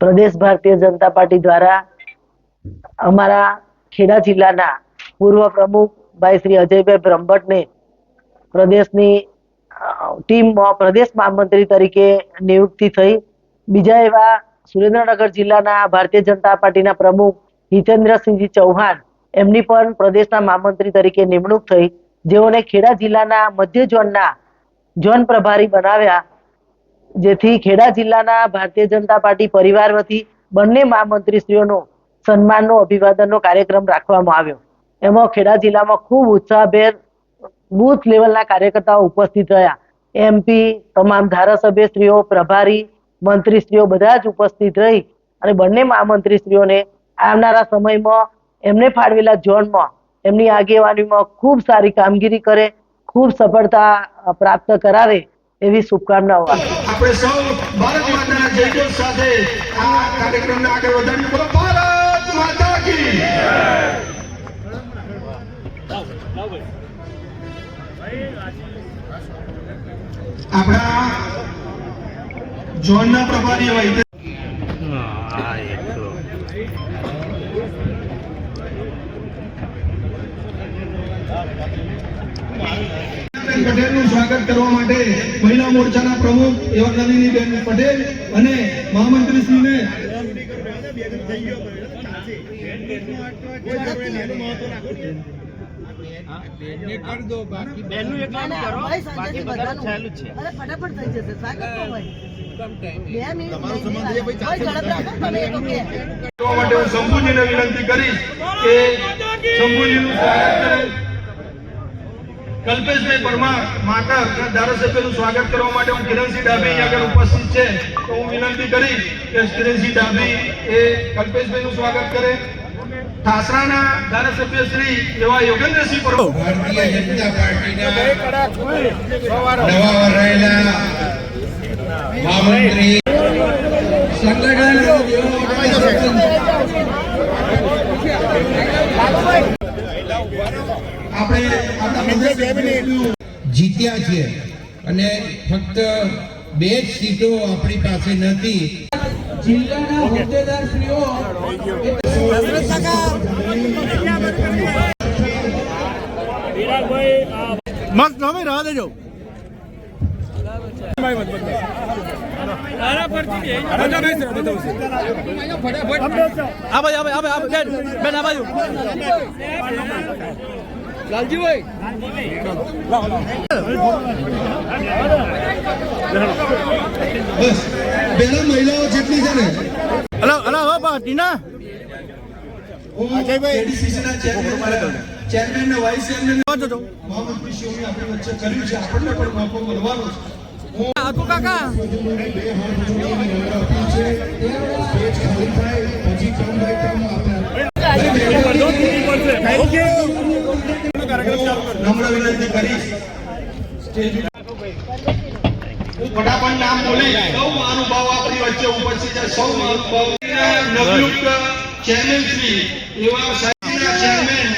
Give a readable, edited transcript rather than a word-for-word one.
प्रदेश Bharatiya Janata party द्वारा अमरा खेड़ा जिल्लाना पूर्व प्रमुख भाई श्री अजयभाई ब्रह्मभट्ट ने प्रदेशनी टीम प्रदेश महामंत्री तरीके नियुक्ति थई। बीजा एवा सुरेन्द्रनगर जिल्लाना भारतीय जनता पार्टीना प्रमुख हितेन्द्रसिंह चौहान एमनी पण प्रदेशना महामंत्री तरीके निमणूक थई, जेओने खेड़ा जिल्लाना मध्य झोनना झोन प्रभारी बनाव्या, जेथी खेड़ा जिल्लाना भारतीय जनता पार्टी परिवार वती बंने महामंत्रीश्रीओनो सन्माननो अभिवादननो कार्यक्रम राखवामां आव्यो। एमां खेड़ा जिल्लामां खूब उत्साहभेर बूथ लेवलना कार्यकर्ताओ उपस्थित रह्या। एमपी तमाम धारासभ्यश्रीओ, प्रभारी मंत्रीश्रीओ बधा ज उपस्थित रही अने बंने महामंत्रीश्रीओने आवनारा समयमां एमने फाळवेला झोनमा एमनी आगेवानीमां खूब सारी कामगीरी करे, खूब सफलता प्राप्त करावे एवी शुभकामनाओ। આપણે સૌ ભારત માતાના જયઘોષ સાથે આ કાર્યક્રમને આગળ વધારીએ। બોલો ભારત માતા की આપણા ઝોનના પ્રભારી હોય पटेल નું સ્વાગત કરવા માટે મહિલા મોરચાના પ્રમુખ એવા નલિનીબેન પટેલ અને મહામંત્રી શ્રીને कर दो बाकी बेनू एक काम करो बाकी बधाનું ચાલુ છે। અરે ફટાફટ થઈ જશે, સ્વાગત તો હોય કમ ટાઈમ 2 મિનિટ તમારો સંબંધ છે ભાઈ, ચાલુ ઝડપ રાખો તમે એ તો કે તો માટે હું શંભુજીને વિનંતી કરીશ કે શંભુજીનું સ્વાગત કરે। कल्पेशभाई परमार माता धारासभ्यનું સ્વાગત કરવા માટે હું કિરણસિંહ ડાભી અહીં આગળ ઉપસ્થિત છે, તો હું વિનંતી કરીશ કે કિરણસિંહ ડાભી એ કલ્પેશભાઈનું સ્વાગત કરે। ઠાસરાના ધારાસભ્ય શ્રી એવા યોગેન્દ્રસિંહ પરમાર ભારતીય જનતા પાર્ટીના નવા વરાયેલા મહામંત્રી સંગઠન જીત્યા છે અને ફક્ત 2 સીટો આપણી પાસે નથી। જિલ્લાના હોદ્દેદારશ્રીઓ મત તમે રાહ દેજો लालजी भाई बस बेला महिलाओं જેટલી છે ને અલા અલા હો પાટીના અજય ભાઈ એડીસીસી ના ચેરમેન ને વાઇસ ચેરમેન મહામંત્રી શ્રીઓની આપણી વચ્ચે કર્યું છે, આપણને પણ મોકો મળવાનો છે। આકુ કાકા नम्र विनंती करीश स्टेज फटाफट नाम बोली सौ महानुभाव अपनी वच्चे उपस्थित है। सौ महानुभाव नवयुक्त चेयरमैन श्री एवं चेयरमैन